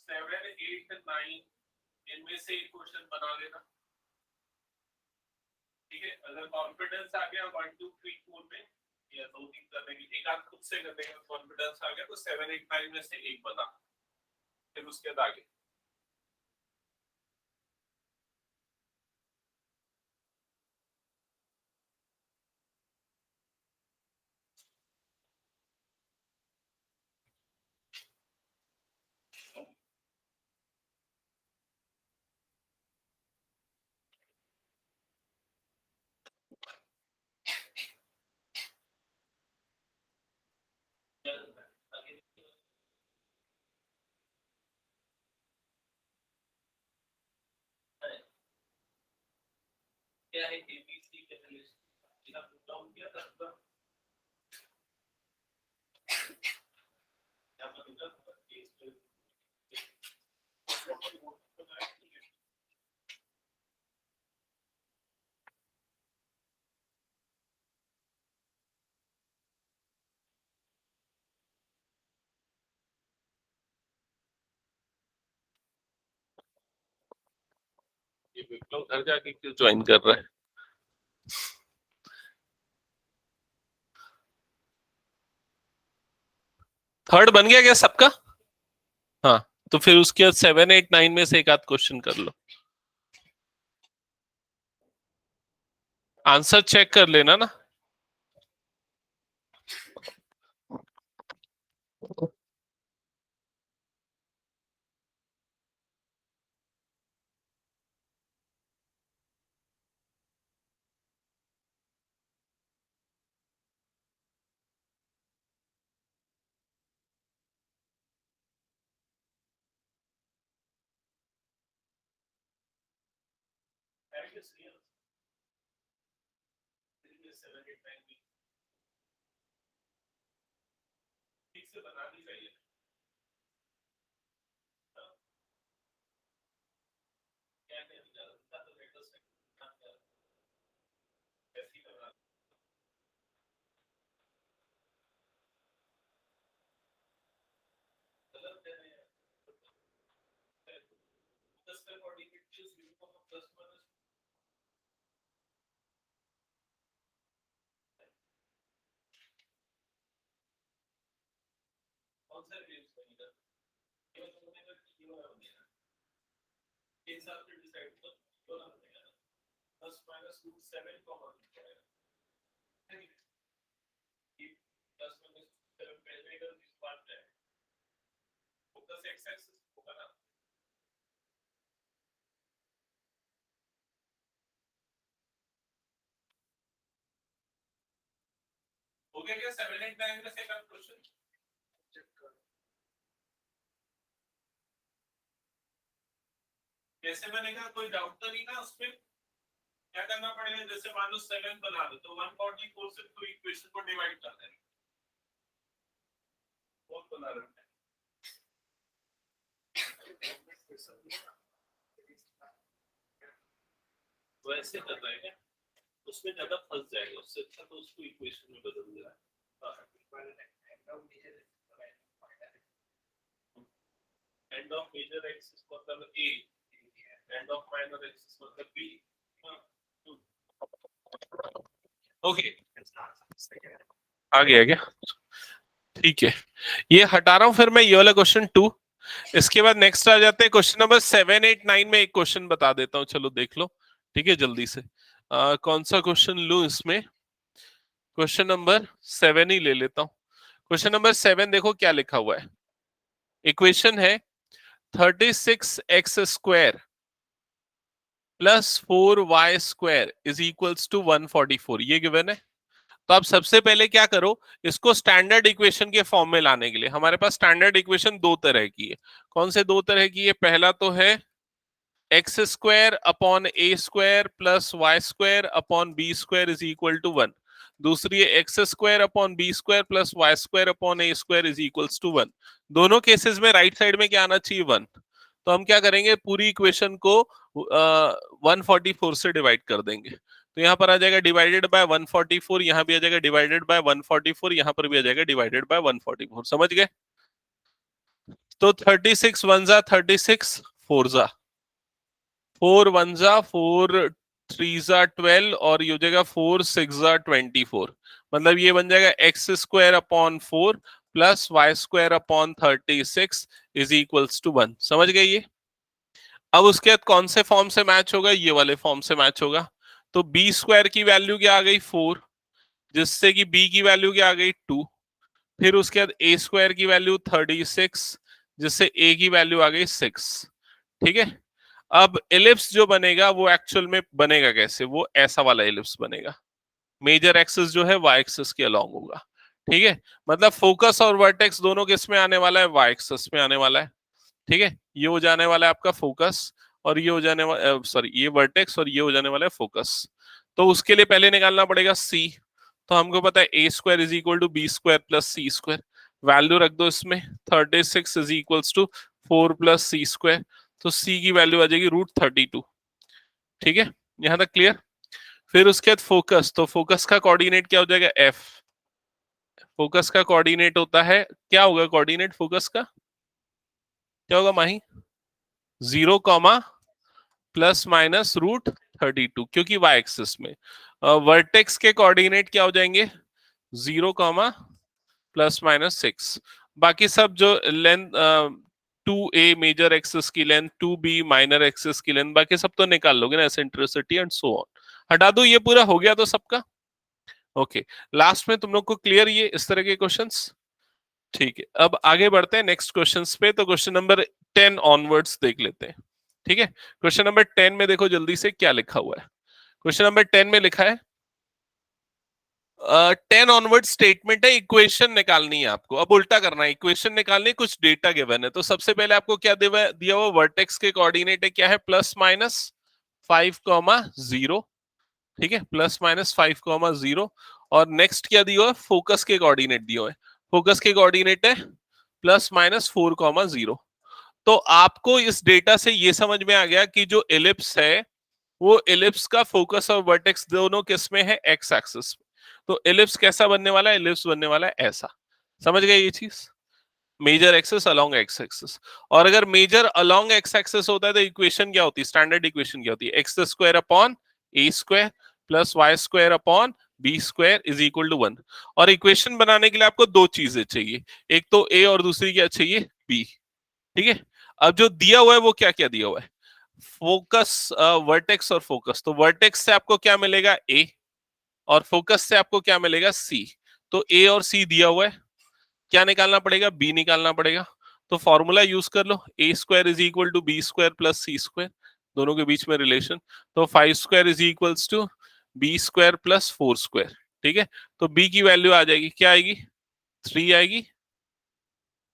7, 8, 9 इनमें से एक क्वेश्चन बना लेना ठीक है अगर कॉन्फिडेंस आ गया 1 2 3 4 में या 2 3 करने की एक आध खुद से करने का कॉन्फिडेंस आ गया तो 7 8 9 में से एक बना फिर उसके बाद आगे क्या है एबीसी के रिलेशन इसका डाउन किया था क्या मतलब ये विप्लव घर जाके क्यों ज्वाइन कर रहा है थर्ड बन गया क्या सबका हाँ तो फिर उसके बाद 7 8 9 में से एक आध क्वेश्चन कर लो आंसर चेक कर लेना ना ठीक से बनानी चाहिए क्या कौन सा रिव्यूज बनेगा ये तो मैंने किया है के हिसाब से डिसाइड कर क्यों ना बनेगा 10 माइनस रूट 7 कॉमन है ये 10 माइनस 7 पहले का इस पार्ट है फोकस एक्स एक्सिस होगा ना हो गया क्या 7 8 9 में से का क्वेश्चन कैसे बनेगा कोई डाउट तो नहीं ना उसमें क्या करना पड़ेगा जैसे मान लो 7 बना दो तो 144 से तो इक्वेशन को डिवाइड कर देना बहुत बना रहे हैं वैसे कर रहे हैं उसमें ज्यादा फंस जाएगा उससे अच्छा तो उसको इक्वेशन में बदल देना एंड ऑफ मेजर एक्सिस मतलब A end of minor axis मतलब बी ओके आ गया क्या? ठीक है, ये हटा रहा हूं, फिर मैं ये वाला क्वेश्चन 2। इसके बाद नेक्स्ट आ जाते हैं क्वेश्चन नंबर 7, 8, 9 में एक क्वेश्चन बता देता हूँ, चलो देख लो। ठीक है, जल्दी से कौन सा क्वेश्चन लूं इसमें? क्वेश्चन नंबर 7 ही ले लेता हूँ। क्वेश्चन नंबर 7 देखो क्या लिखा हुआ है। इक्वेशन है 36x² +4y² is equals to 144, ये गिवन है। तो आप सबसे पहले क्या करो, इसको स्टैंडर्ड इक्वेशन के फॉर्म में लाने के लिए, हमारे पास स्टैंडर्ड इक्वेशन दो तरह की है। कौन से दो तरह की है? पहला तो है x² upon a² plus y² upon b² is equal to 1। दूसरी है x² upon b² plus y² upon a² is equals to 1। दोनों केसेस में राइट साइड में क्या आना चाहिए? 1। तो हम क्या करेंगे, पूरी इक्वेशन को 144 से डिवाइड कर देंगे। तो यहाँ पर आ जाएगा डिवाइडेड बाय 144, यहाँ भी आ जाएगा डिवाइडेड बाय 144, यहाँ पर भी आ जाएगा डिवाइडेड बाय 144। समझ गए? तो 36 वन जा 36, 4 जा 4, 1 जा 4, 3 जा 12, और ये हो जाएगा 4, 6 जा 24। मतलब ये बन जाएगा x² upon 4 plus y² upon 36 is equals to 1। समझ गए ये? अब उसके बाद कौन से फॉर्म से मैच होगा? ये वाले फॉर्म से मैच होगा। तो b² की वैल्यू क्या आ गई? 4, जिससे कि b की वैल्यू क्या आ गई? 2। फिर उसके बाद a² की वैल्यू 36, जिससे a की वैल्यू आ गई 6। ठीक है, अब एलिप्स जो बनेगा वो एक्चुअल में बनेगा कैसे? वो ऐसा वाला एलिप्स बनेगा। मेजर एक्सिस जो है वाई एक्सिस के अलोंग होगा। ठीक है, मतलब फोकस और वर्टेक्स दोनों किस में आने वाला है? वाई एक्सिस में आने वाला है। ठीक है, ये हो जाने वाला है आपका फोकस, और ये हो जाने वाला, सॉरी, ये वर्टेक्स, और ये हो जाने वाला है फोकस। तो उसके लिए पहले निकालना पड़ेगा सी। तो हमको पता है a² is equal to b² plus c²। Value रख दो इसमें, 36 is equals to 4 plus c²। तो c की वैल्यू आ जाएगी √32। ठीक है, यहां तक क्लियर? फिर उसके बाद फोकस, तो फोकस का कोऑर्डिनेट क्या हो जाएगा? f। फोकस का कोऑर्डिनेट होता है, क्या होगा कोऑर्डिनेट फोकस का? क्या होगा माही? 0, प्लस माइनस √32, क्योंकि वाई एक्सिस में। वर्टेक्स के कोऑर्डिनेट क्या हो जाएंगे? 0, प्लस माइनस 6। बाकी सब जो लेंथ 2a मेजर एक्सिस की लेंथ, 2b माइनर एक्सिस की लेंथ, बाकी सब तो निकाल लोगे ना, एसेंट्रिसिटी एंड सो ऑन। हटा दो, ये पूरा हो गया तो सबका। ओके, लास्ट में तुम लोग को क्लियर ये इस तरह के क्वेश्चंस? ठीक है, अब आगे बढ़ते हैं नेक्स्ट क्वेश्चंस पे। तो क्वेश्चन नंबर 10 ऑनवर्ड्स देख लेते हैं। ठीक है, क्वेश्चन नंबर 10 में देखो जल्दी से क्या लिखा हुआ है। क्वेश्चन नंबर 10 में लिखा है 10 ऑनवर्ड स्टेटमेंट है, इक्वेशन निकालनी है आपको। अब उल्टा करना है, इक्वेशन निकालनी है, कुछ डेटा गिवन है। तो सबसे पहले आपको क्या दिया हुआ? वर्टेक्स के कोऑर्डिनेट है क्या है? +-5, 0। ठीक है, +-5, 0। और नेक्स्ट क्या दिया हुआ है? फोकस के कोऑर्डिनेट दिए हुए हैं। फोकस के कोऑर्डिनेट है +-4, 0। तो आपको इस डेटा से ये समझ में आ गया कि जो एलिप्स है, वो एलिप्स का फोकस और वर्टेक्स दोनों किस में है? एक्स एक्सिस में। तो एलिप्स कैसा बनने वाला है? एलिप्स बनने वाला है ऐसा। समझ गए ये चीज? Major axis along x axis. और अगर मेजर अलोंग एक्स एक्सिस होता है तो इक्वेशन क्या होती है? स्टैंडर्ड इक्वेशन क्या होती है? x² upon a² plus y² upon b² is equal to 1। और इक्वेशन बनाने के लिए आपको दो चीजें चाहिए, एक तो a और दूसरी क्या चाहिए? b। ठीक है, अब जो दिया हुआ है वो क्या क्या दिया हुआ है? फोकस, वर्टेक्स और फोकस। तो वर्टेक्स से आपको क्या मिलेगा? ए। और फोकस से आपको क्या मिलेगा? सी। तो ए और सी दिया हुआ है, क्या निकालना पड़ेगा? बी निकालना पड़ेगा। तो फॉर्मूला यूज कर लो, a² is equal to b² plus c², दोनों के बीच में रिलेशन। तो 5² is equals to b² plus 4²। ठीक है, तो b की वैल्यू आ जाएगी, क्या आएगी? 3 आएगी।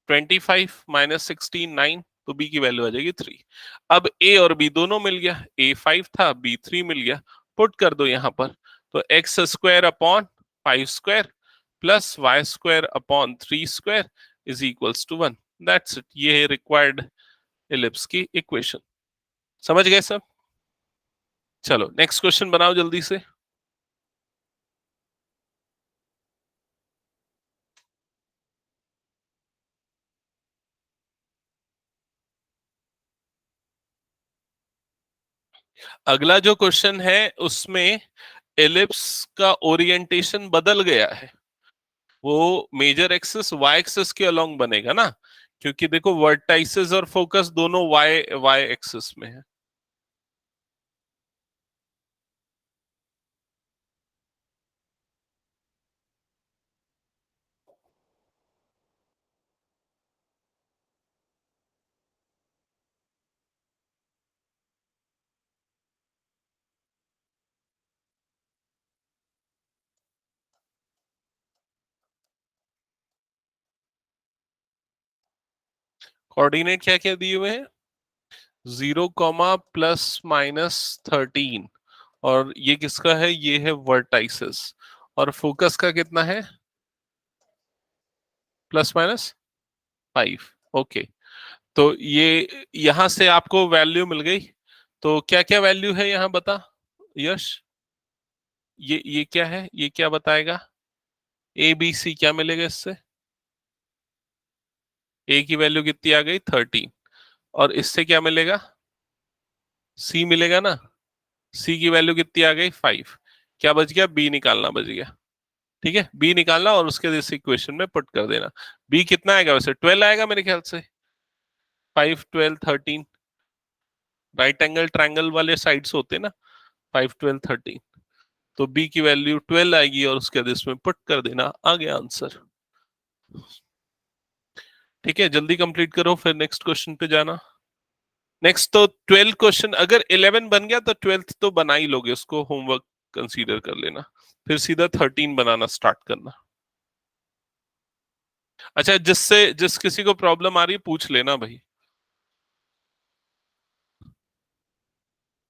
25 माइनस 16, 9। तो बी की वैल्यू आ जाएगी 3। अब ए और बी दोनों मिल गया, ए 5 था, बी 3 मिल गया। पुट कर दो यहां पर। तो x² upon 5² plus y² upon 3² is equals to 1। That's it, ये है रिक्वायर्ड एलिप्स की इक्वेशन। समझ गए सब? चलो नेक्स्ट क्वेश्चन बनाओ जल्दी से। अगला जो क्वेश्चन है उसमें एलिप्स का ओरिएंटेशन बदल गया है, वो मेजर एक्सिस वाई एक्सिस के अलोंग बनेगा ना, क्योंकि देखो वर्टाइसेस और फोकस दोनों वाई वाई एक्सिस में है। कोऑर्डिनेट क्या क्या दिए हुए हैं? 0, +-13, और ये किसका है? ये है वर्टाइसेस। और फोकस का कितना है? +-5। ओके, तो ये यहां से आपको वैल्यू मिल गई। तो क्या क्या वैल्यू है यहाँ बता यश? ये क्या है? ये क्या बताएगा? ए बी सी क्या मिलेगा इससे? ए की वैल्यू कितनी आ गई? 13। और इससे क्या मिलेगा? सी मिलेगा ना। सी की वैल्यू कितनी आ गई? 5। क्या बच गया? बी निकालना बच गया। ठीक है, बी निकालना और उसके इस इक्वेशन में पुट कर देना। बी कितना आएगा वैसे? 12 आएगा मेरे ख्याल से। 5, 12, 13, राइट एंगल ट्रायंगल वाले साइड्स होते हैं ना, 5, 12, 13। तो बी की वैल्यू 12 आएगी और उसके इसमें पुट कर देना, आ गया आंसर। ठीक है, जल्दी कंप्लीट करो फिर नेक्स्ट क्वेश्चन पे जाना। नेक्स्ट तो 12 क्वेश्चन, अगर 11 बन गया तो 12th तो बना ही लोगे, उसको होमवर्क कंसीडर कर लेना। फिर सीधा 13 बनाना स्टार्ट करना। अच्छा, जिस किसी को प्रॉब्लम आ रही है पूछ लेना भाई।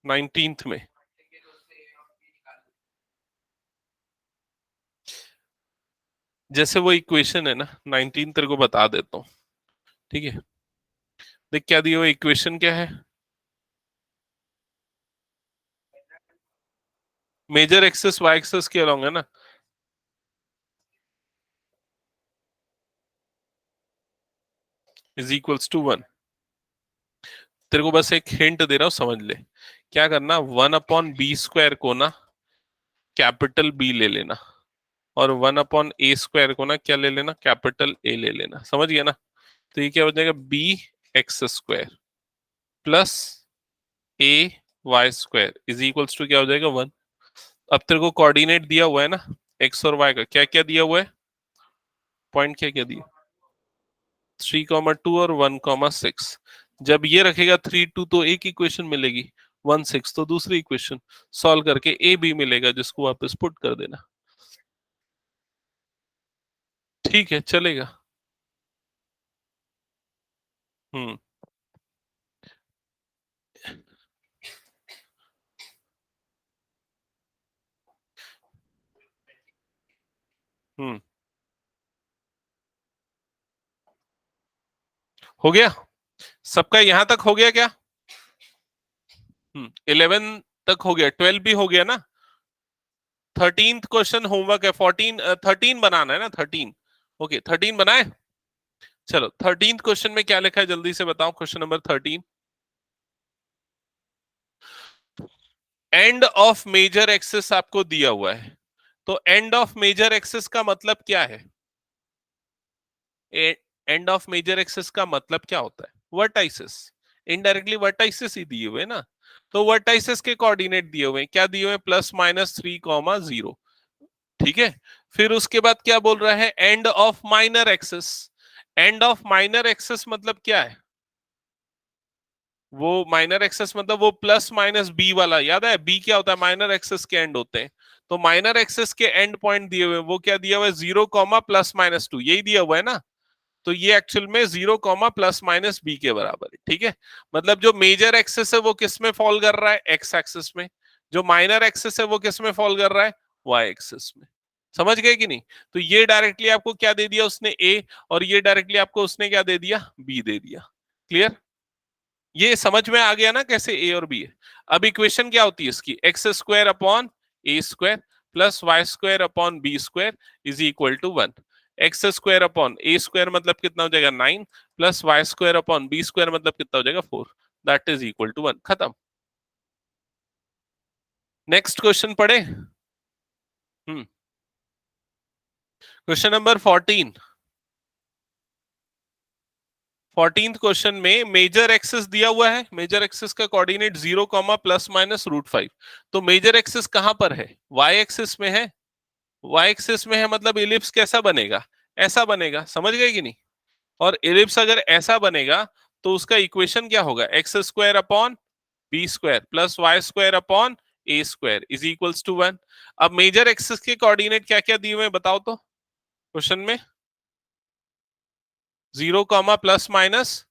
19th में जैसे वो इक्वेशन है ना, 19 तेरे को बता देता हूँ। ठीक है, देख क्या दिया हुआ इक्वेशन क्या है? मेजर एक्सेस वाई एक्सेस के अलोंग है ना, =1। तेरे को बस एक हिंट दे रहा हूँ, समझ ले। क्या करना, 1/b² को ना कैपिटल बी ले लेना, और 1/a² को ना क्या ले लेना? कैपिटल ए ले लेना। समझ गया ना? तो ये क्या हो जाएगा? bx² प्लस ay² क्या हो जाएगा? 1। अब तेरे को कोऑर्डिनेट दिया हुआ है ना, एक्स और वाई का, क्या क्या दिया हुआ है? पॉइंट क्या क्या दिया? 3,2 और 1,6। जब ये रखेगा 3, 2 तो एक इक्वेशन मिलेगी, 1, 6 तो दूसरी इक्वेशन। सॉल्व करके ए बी मिलेगा, जिसको वापस पुट कर देना। ठीक है, चलेगा। हम्म। हम्म। हो गया सबका? यहां तक हो गया क्या? 11 तक हो गया, 12 भी हो गया ना। 13th क्वेश्चन होमवर्क है। 13 बनाना है ना, 13। ओके, 13 बनाए। चलो, 13th क्वेश्चन में क्या लिखा है जल्दी से बताओ। Question number 13, end of major axis आपको दिया हुआ है। तो एंड ऑफ मेजर एक्सिस का मतलब क्या है? एंड ऑफ मेजर एक्सिस का मतलब क्या होता है? वर्टाइसिस। इनडायरेक्टली वर्टाइसिस ही दिए हुए ना। तो वर्टाइसिस के कोऑर्डिनेट दिए हुए हैं, क्या दिए हुए? +-3,0। ठीक है, फिर उसके बाद क्या बोल रहा है? End of minor axis. End of minor axis मतलब क्या है? वो माइनर एक्सेस मतलब वो +-b वाला, याद है? बी क्या होता है? माइनर एक्सेस के एंड होते हैं। तो माइनर एक्सेस के एंड पॉइंट दिए हुए, वो क्या दिया हुआ है? 0, +-2, यही दिया हुआ है ना। तो ये एक्चुअल में 0, +-b के बराबर है। ठीक है, मतलब जो मेजर एक्सेस है वो किस में फॉल कर रहा है? एक्स एक्सिस में। जो माइनर एक्सेस है वो किस में फॉल कर रहा है? वाई एक्सिस में। समझ गए कि नहीं? तो ये डायरेक्टली आपको क्या दे दिया उसने? ए। और ये डायरेक्टली आपको उसने क्या दे दिया? बी दे दिया। क्लियर? ये समझ में आ गया ना कैसे ए और बी है? अब इक्वेशन क्या होती है इसकी? x² upon a² plus y² upon b² is equal to 1। x² upon a² मतलब कितना हो जाएगा? 9 प्लस y² अपॉन b² मतलब कितना हो जाएगा? 4। That is equal to 1। खत्म। नेक्स्ट क्वेश्चन पढ़े। क्वेश्चन नंबर 14th क्वेश्चन में मेजर एक्सिस दिया हुआ है, मेजर एक्सिस का कोऑर्डिनेट 0, ± √5। तो मेजर एक्सिस कहां पर है? वाई एक्सिस में है। वाई एक्सिस में है मतलब इलिप्स कैसा बनेगा? ऐसा बनेगा, समझ गए कि नहीं? और इलिप्स अगर ऐसा बनेगा तो उसका इक्वेशन क्या होगा? x² upon b² plus y² upon a² is equals to 1। अब मेजर एक्सिस के कोऑर्डिनेट क्या क्या दिए हुए हैं बताओ तो क्वेश्चन में। 0, ±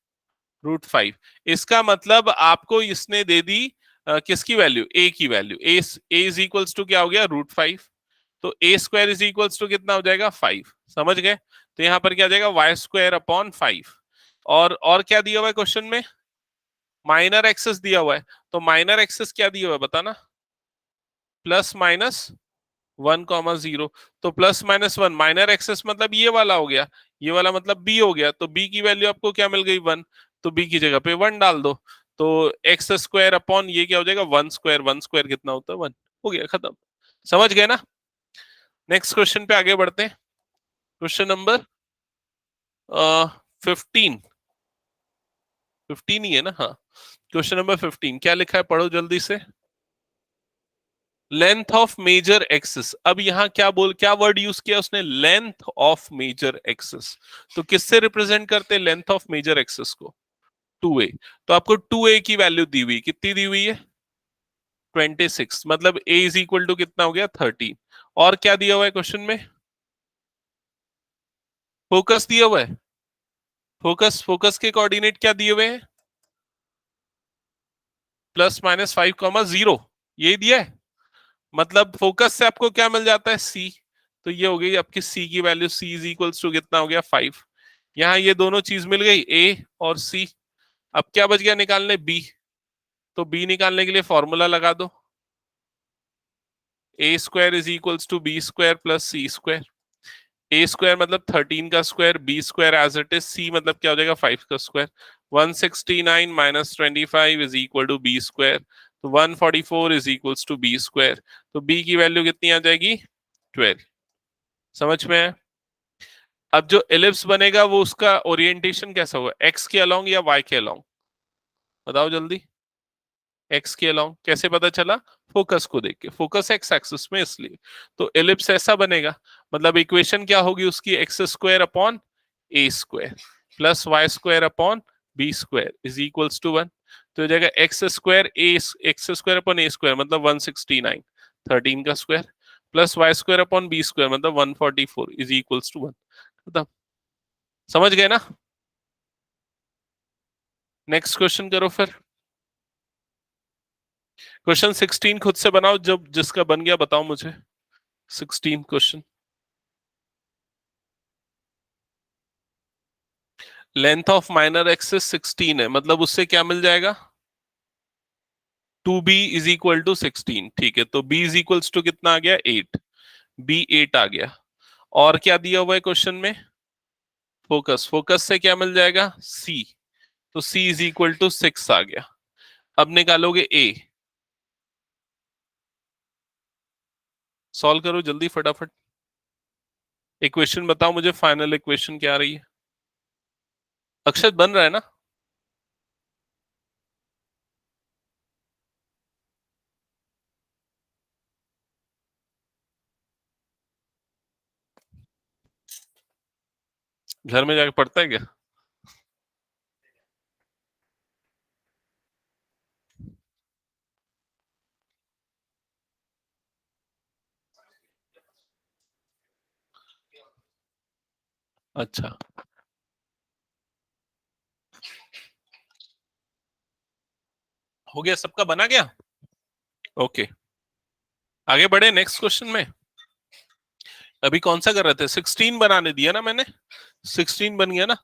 √5। इसका मतलब आपको इसने दे दी किसकी वैल्यू? a की value. a is equals to क्या हो गया? √5। तो a² इज इक्वल्स टू कितना हो जाएगा? 5। समझ गए? तो यहां पर क्या जाएगा? y² upon 5। और क्या दिया हुआ है क्वेश्चन में? माइनर एक्सेस दिया हुआ है। तो माइनर एक्सेस क्या दिया हुआ है बताना? +(-1, 0)। तो +(-1) माइनर एक्सेस मतलब ये वाला हो गया, ये वाला मतलब b हो गया। तो b की वैल्यू आपको क्या मिल गई? 1। तो b की जगह पे 1 डाल दो। तो x² अपॉन ये क्या हो जाएगा? 1²। 1² कितना होता है? 1। हो गया, खत्म। समझ गए ना? नेक्स्ट क्वेश्चन पे आगे बढ़ते हैं। Question number 15। 15 ही है ना? हाँ। क्वेश्चन नंबर 15 क्या लिखा है, पढ़ो जल्दी से। Length of major axis. अब यहां क्या वर्ड यूज किया उसने? Length of major axis. तो किससे रिप्रेजेंट करते हैं लेंथ ऑफ मेजर एक्सिस को? 2a। तो आपको 2a की वैल्यू दी हुई, कितनी दी हुई है? 26। मतलब a इज इक्वल टू कितना हो गया? 13। और क्या दिया हुआ है क्वेश्चन में? फोकस दिया हुआ है। फोकस के कोऑर्डिनेट क्या दिए हुए हैं? +(-5, 0)। ये दिया है। मतलब फोकस से आपको क्या मिल जाता है? c। तो ये हो गई आपकी c की value. c is equals to कितना हो गया? 5। यहाँ ये दोनों चीज मिल गई, a और c। अब क्या बच गया निकालने? b। तो b निकालने के लिए फॉर्मूला लगा दो। a² is equals to b² plus c²। a² मतलब 13 का square, b² as it is, c मतलब क्या हो जाएगा? 5 का square. 169 - 25 is equal to b²। तो 144 इज इक्वल्स टू b²। तो b की वैल्यू कितनी आ जाएगी? 12। समझ में है? अब जो एलिप्स बनेगा वो उसका ओरिएंटेशन कैसा होगा? एक्स के अलोंग या वाई के अलोंग? बताओ जल्दी। एक्स के अलोंग। कैसे पता चला? फोकस को देख के। फोकस एक्स एक्सिस में, इसलिए। तो एलिप्स ऐसा बनेगा। मतलब इक्वेशन क्या होगी उसकी? x² upon a² plus y² upon b² is equals to 1। तो हो जाएगा x² अपॉन a² मतलब 169, 13 का square, plus y² upon b² मतलब 144 इज इक्वल्स टू 1। खत्म। समझ गए ना? नेक्स्ट क्वेश्चन करो फिर। क्वेश्चन 16 खुद से बनाओ, जब जिसका बन गया बताओ मुझे। 16 question. Length of minor axis 16 है, मतलब उससे क्या मिल जाएगा? 2b is equal to 16। ठीक है, तो b इज इक्वल्स टू कितना आ गया? 8। b 8 आ गया। और क्या दिया हुआ है क्वेश्चन में? फोकस। फोकस से क्या मिल जाएगा? c। तो c इज इक्वल टू 6 आ गया। अब निकालोगे a। सॉल्व करो जल्दी फटाफट। इक्वेशन बताओ मुझे, फाइनल इक्वेशन क्या आ रही है? अक्षत बन रहा है ना? घर में जाके पढ़ता है क्या? अच्छा, हो गया, सबका बना गया। ओके, आगे बढ़े नेक्स्ट क्वेश्चन में। अभी कौन सा कर रहे थे? 16 बनाने दिया ना मैंने। 16 बन गया ना?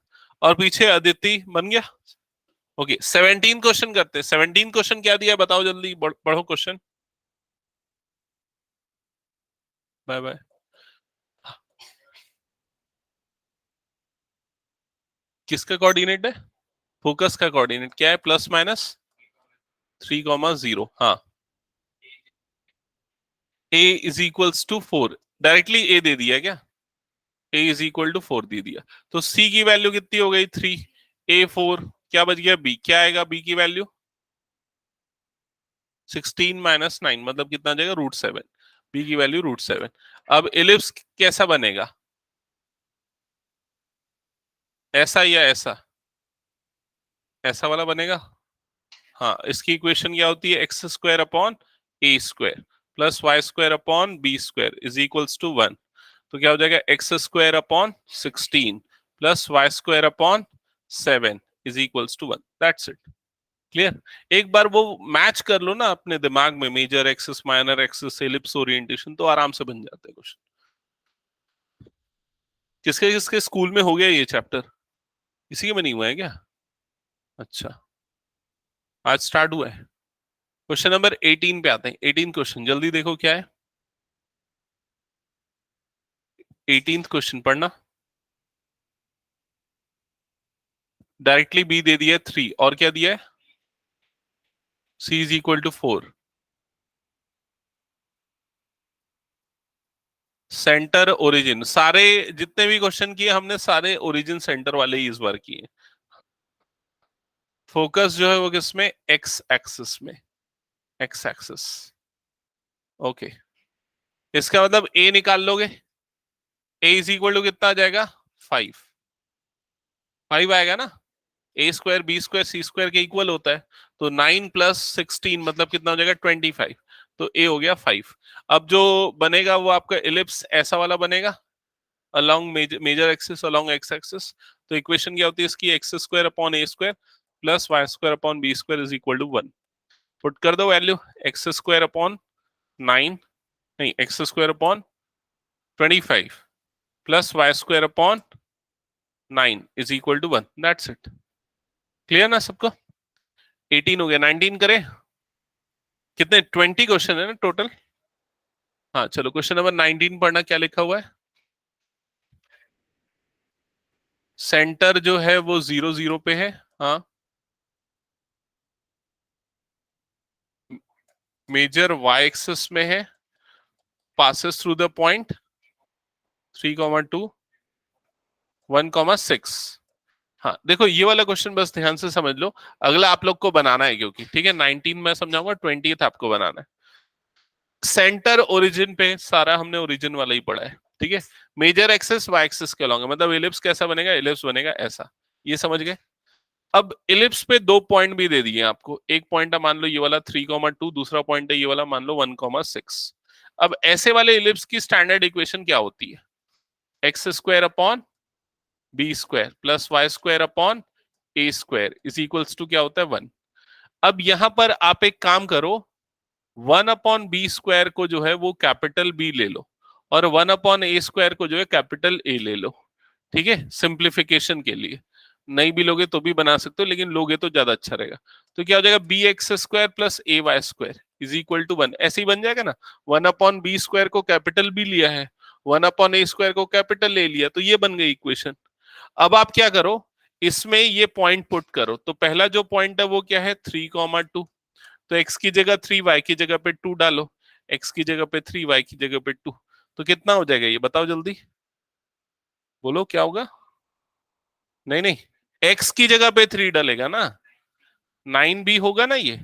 और पीछे अदिति बन गया। ओके, 17 क्वेश्चन करते हैं। 17 क्वेश्चन क्या दिया बताओ जल्दी, पढ़ो क्वेश्चन। Bye bye. किसका कोऑर्डिनेट है? फोकस का कोऑर्डिनेट क्या है? +(-3, 0)। हाँ। a is equals to 4, directly a दे दिया क्या, a इज इक्वल टू 4 दे दिया, तो c की वैल्यू कितनी हो गई 3, a 4, क्या बच गया b, क्या आएगा b की वैल्यू 16 माइनस 9, मतलब कितना आ जाएगा √7, b की वैल्यू √7। अब इलिप्स कैसा बनेगा, ऐसा या ऐसा, ऐसा वाला बनेगा। हाँ, इसकी इक्वेशन क्या होती है, x square upon A square plus Y square upon B square is equals to 1। तो क्या हो जाएगा, x square upon 16 plus Y square upon 7 is equals to 1। That's it, clear. एक बार वो मैच कर लो ना अपने दिमाग में, major axis minor axis ellipse orientation, तो आराम से बन जाते हैं क्वेश्चन। किसके किसके स्कूल में हो गया ये चैप्टर, किसी के में नहीं हुआ है क्या? अच्छा, आज स्टार्ट हुआ है। क्वेश्चन नंबर 18 पे आते हैं। 18 क्वेश्चन जल्दी देखो क्या है। 18th क्वेश्चन पढ़ना। डायरेक्टली बी दे दिया 3, और क्या दिया है, C is equal to 4। Centre origin, सारे जितने भी क्वेश्चन किए हमने सारे ओरिजिन सेंटर वाले ही इस बार किए। फोकस जो है वो किसमें, एक्स एक्सिस में, एक्स एक्सिस। ओके, इसका मतलब ए निकाल लोगे, ए इज इक्वल टू कितना आ जाएगा 5, 5 आएगा ना, ए स्क्वायर बी स्क्वायर सी स्क्वायर के इक्वल होता है, तो 9 प्लस 16 मतलब कितना हो जाएगा 25, तो ए हो गया 5। अब जो बनेगा वो आपका इलिप्स ऐसा वाला बनेगा, along major axis along x axis. तो इक्वेशन क्या होती है इसकी, x square upon A square plus Y square upon B square is equal to 1। Put कर दो वैल्यू, एक्स स्क्वायर अपॉन 9, नहीं x square upon 25 plus Y square upon 9 is equal to 1। That's it, clear ना सबको। 18 हो गया, 19 करें। कितने 20 question है ना टोटल। हाँ चलो, क्वेश्चन नंबर 19 पढ़ना, क्या लिखा हुआ है। सेंटर जो है वो 0 0 पे है। हाँ, मेजर वाई एक्सिस में है, पासेस थ्रू द पॉइंट 3,2 1,6। हाँ देखो, ये वाला क्वेश्चन बस ध्यान से समझ लो, अगला आप लोग को बनाना है, क्योंकि ठीक है 19 मैं समझाऊंगा, 20th आपको बनाना है। सेंटर ओरिजिन पे सारा हमने ओरिजिन वाला ही पढ़ा है, ठीक है। मेजर एक्सिस वाई एक्सिस के अलॉन्ग, मतलब इलिप्स कैसा बनेगा, इलिप्स बनेगा ऐसा, ये समझ गए। अब इलिप्स पे दो पॉइंट भी दे दिए आपको, एक पॉइंट है मान लो ये वाला 3,2, दूसरा पॉइंट है ये वाला मान लो 1,6। अब ऐसे वाले इलिप्स की स्टैंडर्ड इक्वेशन क्या होती है, x square upon B square plus Y square upon A square is equals to क्या होता है 1। अब यहां पर आप एक काम करो, 1/b² को जो है वो कैपिटल बी ले लो, और 1/a² को जो है कैपिटल ए ले लो, ठीक है, सिंप्लीफिकेशन के लिए। नहीं भी लोगे तो भी बना सकते हो, लेकिन लोगे तो ज्यादा अच्छा रहेगा। तो क्या हो जाएगा, bx² plus ay² is equal to 1, ऐसे ही बन जाएगा ना। 1/b² को कैपिटल बी लिया है, 1/a² को कैपिटल ए लिया, तो ये बन गई इक्वेशन। अब आप क्या करो, इसमें ये पॉइंट पुट करो, तो पहला जो पॉइंट है वो क्या है 3,2, तो x की जगह 3, y की जगह पे 2 डालो, x की जगह पे 3, y की जगह पे 2, तो कितना हो जाएगा ये बताओ जल्दी, बोलो क्या होगा। नहीं नहीं, x की जगह पे 3 डालेगा ना, 9b होगा ना ये,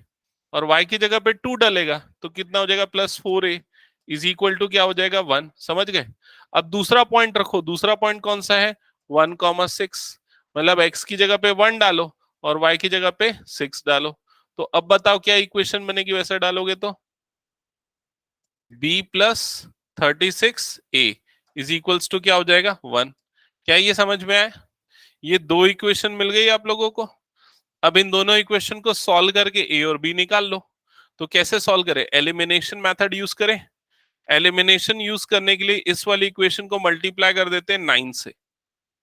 और y की जगह पे 2 डालेगा, तो कितना हो जाएगा +4a इज इक्वल टू क्या हो जाएगा 1। समझ गए। अब दूसरा पॉइंट रखो, दूसरा पॉइंट कौन सा है 1,6, मतलब x की जगह पे 1 डालो और y की जगह पे 6 डालो, तो अब बताओ क्या इक्वेशन बनेगी वैसे डालोगे तो, b plus 36a is equals to क्या हो जाएगा 1। क्या ये समझ में आया, ये दो इक्वेशन मिल गई आप लोगों को। अब इन दोनों इक्वेशन को सॉल्व करके ए और बी निकाल लो। तो कैसे सॉल्व करें, एलिमिनेशन मेथड यूज करें। एलिमिनेशन यूज करने के लिए इस वाली इक्वेशन को मल्टीप्लाई कर देते हैं 9 से,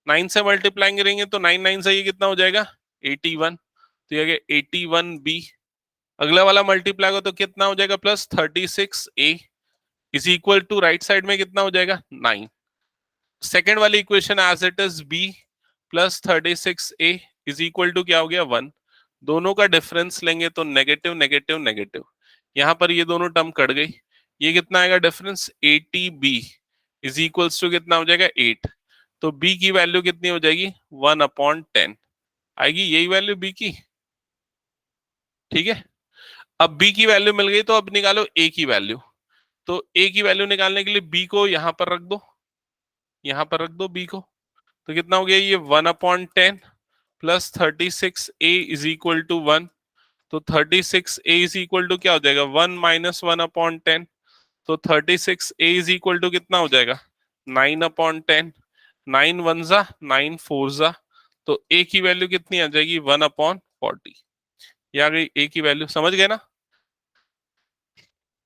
9 से मल्टीप्लाई करेंगे तो 9 9 से ये कितना हो जाएगा 81, तो ये 81b। अगला वाला मल्टीप्लाई हो तो कितना हो जाएगा +36a is equal to right side में कितना हो जाएगा 9। सेकेंड वाली equation as it is b +36a is equal to क्या हो गया 1। दोनों का डिफरेंस लेंगे तो नेगेटिव नेगेटिव नेगेटिव, यहां पर ये दोनों टर्म कट गई, ये कितना आएगा difference, 80b is equals to कितना हो जाएगा 8। तो b की वैल्यू कितनी हो जाएगी 1/10 आएगी, यही वैल्यू b की। ठीक है, अब b की वैल्यू मिल गई तो अब निकालो a की वैल्यू। तो a की वैल्यू निकालने के लिए b को यहां पर रख दो, यहां पर रख दो b को। तो कितना हो गया ये 1/10 plus 36a is equal to 1। तो 36a इज इक्वल टू क्या हो जाएगा 1 माइनस 1/10। तो 36a इज इक्वल टू कितना हो जाएगा 9/10। 9 वन जा 9 फोर जा, तो a की वैल्यू कितनी आ जाएगी 1/40। ये आ गई a की वैल्यू, समझ गए ना।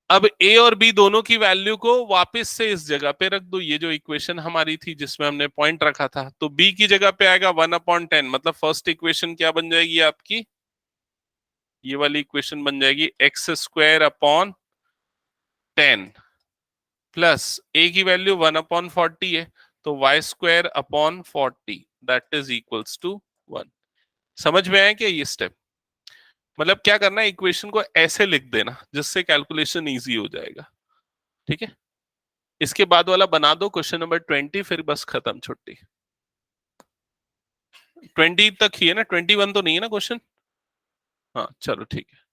अब a और b दोनों की वैल्यू को वापस से इस जगह पे रख दो, ये जो इक्वेशन हमारी थी जिसमें हमने पॉइंट रखा था। तो b की जगह पे आएगा 1/10, मतलब फर्स्ट इक्वेशन क्या बन जाएगी आपकी, ये वाली इक्वेशन बन जाएगी x² अपॉन 10 प्लस a की वैल्यू 1/40 है, तो y² upon 40 that is equals to 1। समझ में आया क्या ये स्टेप। मतलब क्या करना है, इक्वेशन को ऐसे लिख देना जिससे कैलकुलेशन इजी हो जाएगा। ठीक है, इसके बाद वाला बना दो क्वेश्चन नंबर 20, फिर बस खत्म, छुट्टी। 20 तक ही है ना, 21 तो नहीं है ना क्वेश्चन। हाँ चलो ठीक है।